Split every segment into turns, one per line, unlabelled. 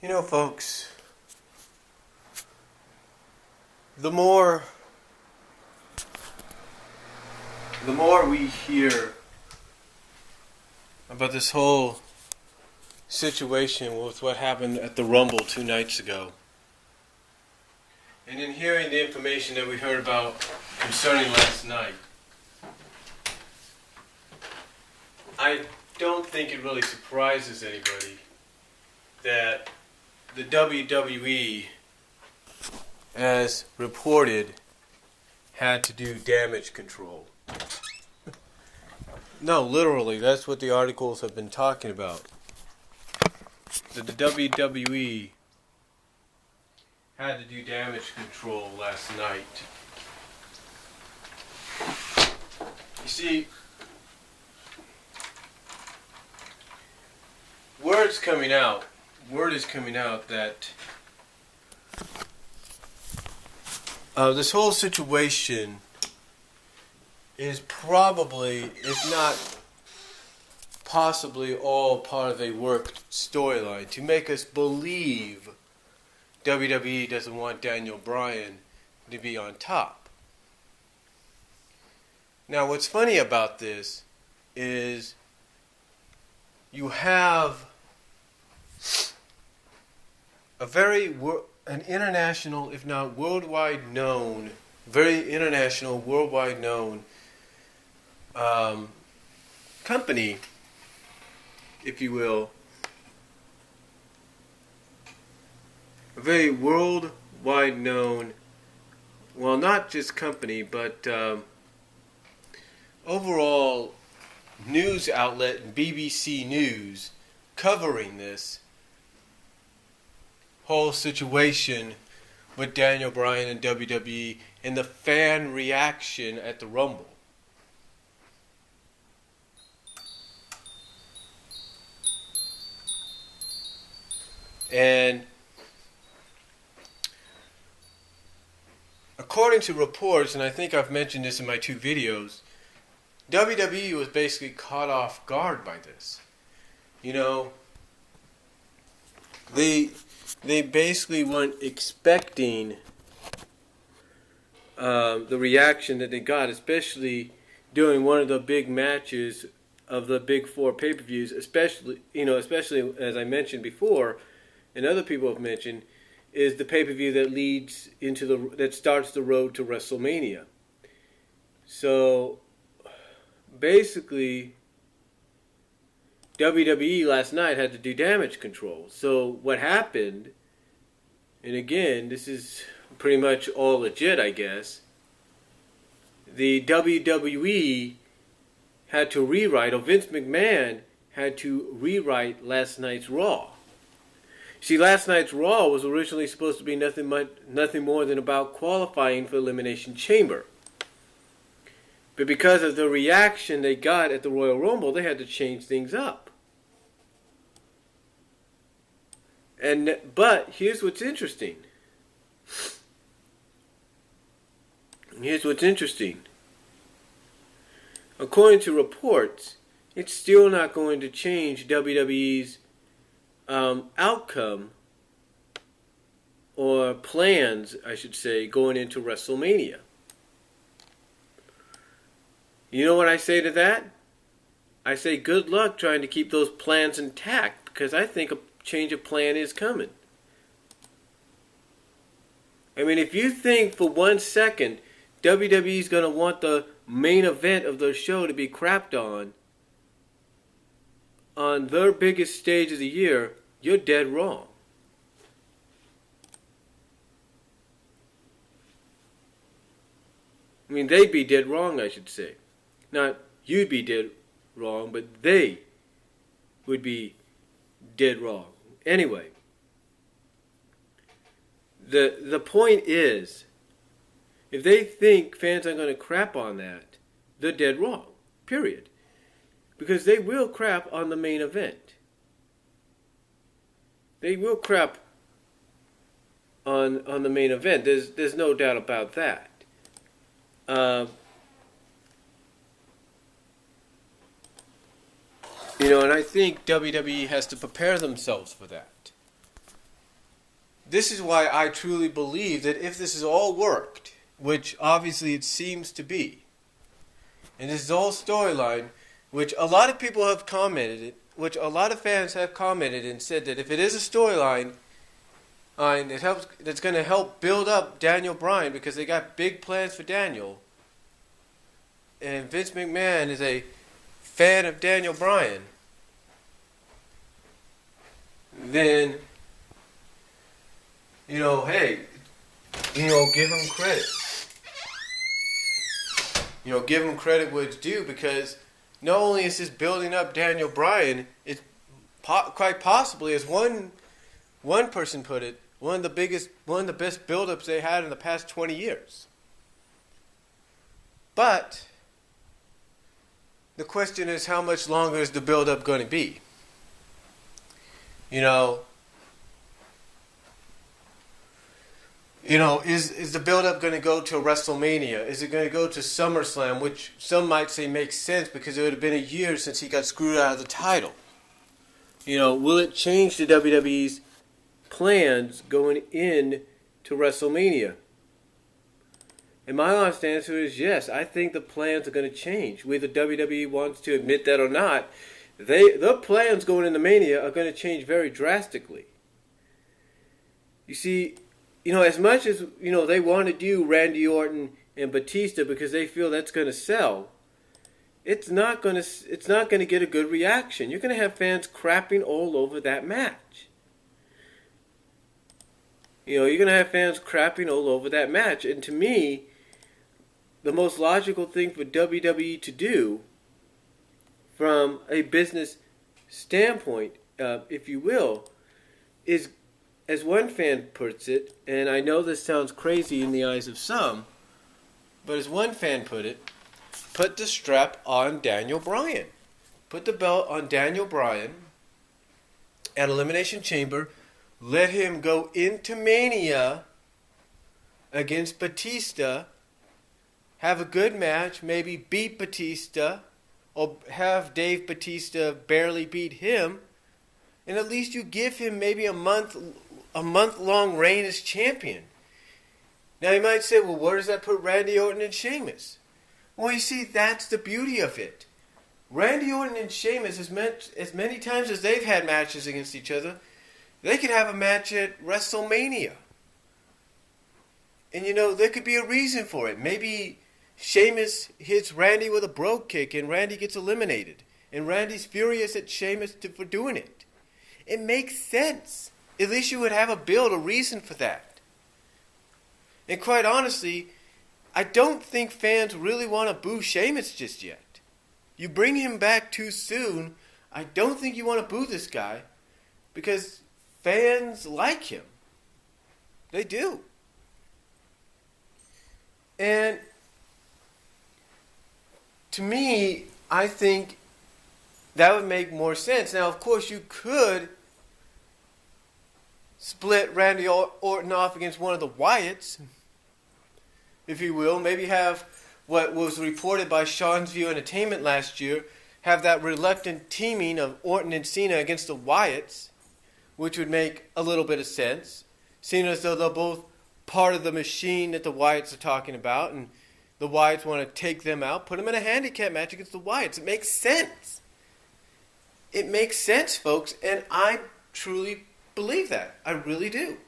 You know, folks, the more we hear about this whole situation with what happened at the Rumble 2 nights ago, and in hearing the information that we heard about concerning last night, I don't think it really surprises anybody that the WWE, as reported, had to do damage control. No, literally, that's what the articles have been talking about. That the WWE had to do damage control last night. You see, word is coming out that this whole situation is probably, if not possibly, all part of a worked storyline to make us believe WWE doesn't want Daniel Bryan to be on top. Now, what's funny about this is you have an international, if not worldwide known, very international, worldwide known company, if you will, a very worldwide known, well, not just company, but overall news outlet, BBC News, covering this whole situation with Daniel Bryan and WWE and the fan reaction at the Rumble. And according to reports, and I think I've mentioned this in my 2 videos, WWE was basically caught off guard by this. You know, they basically weren't expecting the reaction that they got, especially during one of the big matches of the Big 4 pay-per-views, especially as I mentioned before, and other people have mentioned, is the pay-per-view that starts the road to WrestleMania. So basically, WWE last night had to do damage control. So what happened, and again, this is pretty much all legit, I guess, the WWE had to rewrite, or Vince McMahon had to rewrite last night's Raw. See, last night's Raw was originally supposed to be nothing more than about qualifying for Elimination Chamber. But because of the reaction they got at the Royal Rumble, they had to change things up. But here's what's interesting. According to reports, it's still not going to change WWE's outcome, or plans, I should say, going into WrestleMania. You know what I say to that? I say good luck trying to keep those plans intact, because I think a change of plan is coming. I mean, if you think for 1 second WWE's going to want the main event of their show to be crapped on their biggest stage of the year, you're dead wrong. I mean, they'd be dead wrong, I should say. Not you'd be dead wrong, but they would be dead wrong. Anyway, the point is, if they think fans are going to crap on that, they're dead wrong. Period. Because they will crap on the main event. They will crap on the main event. There's no doubt about that. And I think WWE has to prepare themselves for that. this is why I truly believe that if this has all worked, which obviously it seems to be, and this is all storyline, which a lot of people have commented, which a lot of fans have commented and said that if it is a storyline, that's going to help build up Daniel Bryan because they got big plans for Daniel. And Vince McMahon is a fan of Daniel Bryan. Then, hey, give him credit. Give him credit where it's due because not only is this building up Daniel Bryan, it's quite possibly, as one person put it, one of the best build-ups they had in the past 20 years. But the question is, how much longer is the build-up going to be? Is the build-up going to go to WrestleMania? Is it going to go to SummerSlam, which some might say makes sense because it would have been a year since he got screwed out of the title? Will it change the WWE's plans going in to WrestleMania? And my honest answer is yes. I think the plans are going to change. Whether WWE wants to admit that or not, the plans going into Mania are going to change very drastically. You see, as much as, they want to do Randy Orton and Batista because they feel that's going to sell, it's not going to get a good reaction. You're going to have fans crapping all over that match. You're going to have fans crapping all over that match. And to me, the most logical thing for WWE to do from a business standpoint, if you will, is, as one fan puts it, and I know this sounds crazy in the eyes of some, but as one fan put it, put the strap on Daniel Bryan. Put the belt on Daniel Bryan at Elimination Chamber. Let him go into Mania against Batista, have a good match, maybe beat Batista, or have Dave Batista barely beat him, and at least you give him maybe a month-long reign as champion. Now you might say, well, where does that put Randy Orton and Sheamus? Well, you see, that's the beauty of it. Randy Orton and Sheamus, as many times as they've had matches against each other, they could have a match at WrestleMania. And there could be a reason for it. Maybe Sheamus hits Randy with a brogue kick and Randy gets eliminated. And Randy's furious at Sheamus for doing it. It makes sense. At least you would have a reason for that. And quite honestly, I don't think fans really want to boo Sheamus just yet. You bring him back too soon, I don't think you want to boo this guy because fans like him. They do. And to me, I think that would make more sense. Now, of course, you could split Randy Orton off against one of the Wyatts, if you will. Maybe have what was reported by Sean's View Entertainment last year, have that reluctant teaming of Orton and Cena against the Wyatts, which would make a little bit of sense, seeing as though they're both part of the machine that the Wyatts are talking about, and the Wyatts want to take them out, put them in a handicap match against the Wyatts. It makes sense. It makes sense, folks, and I truly believe that. I really do.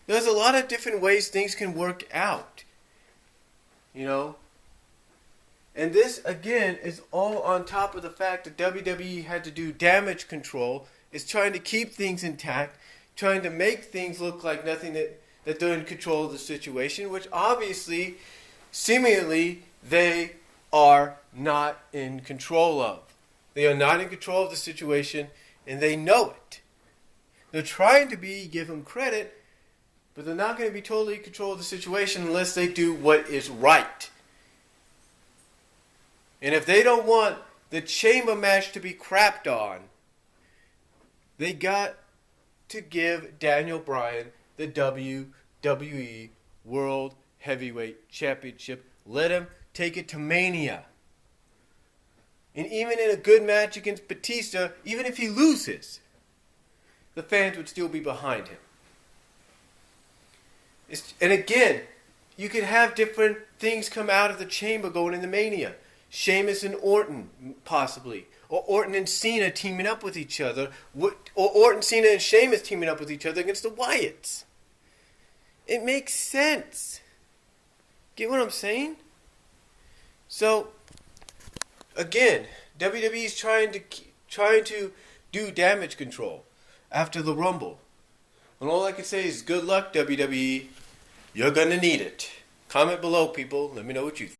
There's a lot of different ways things can work out. And this, again, is all on top of the fact that WWE had to do damage control, is trying to keep things intact, trying to make things look like nothing, that they're in control of the situation, which obviously, seemingly, they are not in control of. They are not in control of the situation, and they know it. They're trying to give them credit, but they're not going to be totally in control of the situation unless they do what is right. And if they don't want the chamber match to be crapped on, they got to give Daniel Bryan the WWE World Heavyweight Championship. Let him take it to Mania. And even in a good match against Batista, even if he loses, the fans would still be behind him. And again, you could have different things come out of the chamber going into Mania. Sheamus and Orton, possibly. Or Orton and Cena teaming up with each other. Or Orton, Cena, and Sheamus teaming up with each other against the Wyatts. It makes sense. Get what I'm saying? So, again, WWE is trying to do damage control after the Rumble. And all I can say is good luck, WWE. You're going to need it. Comment below, people. Let me know what you think.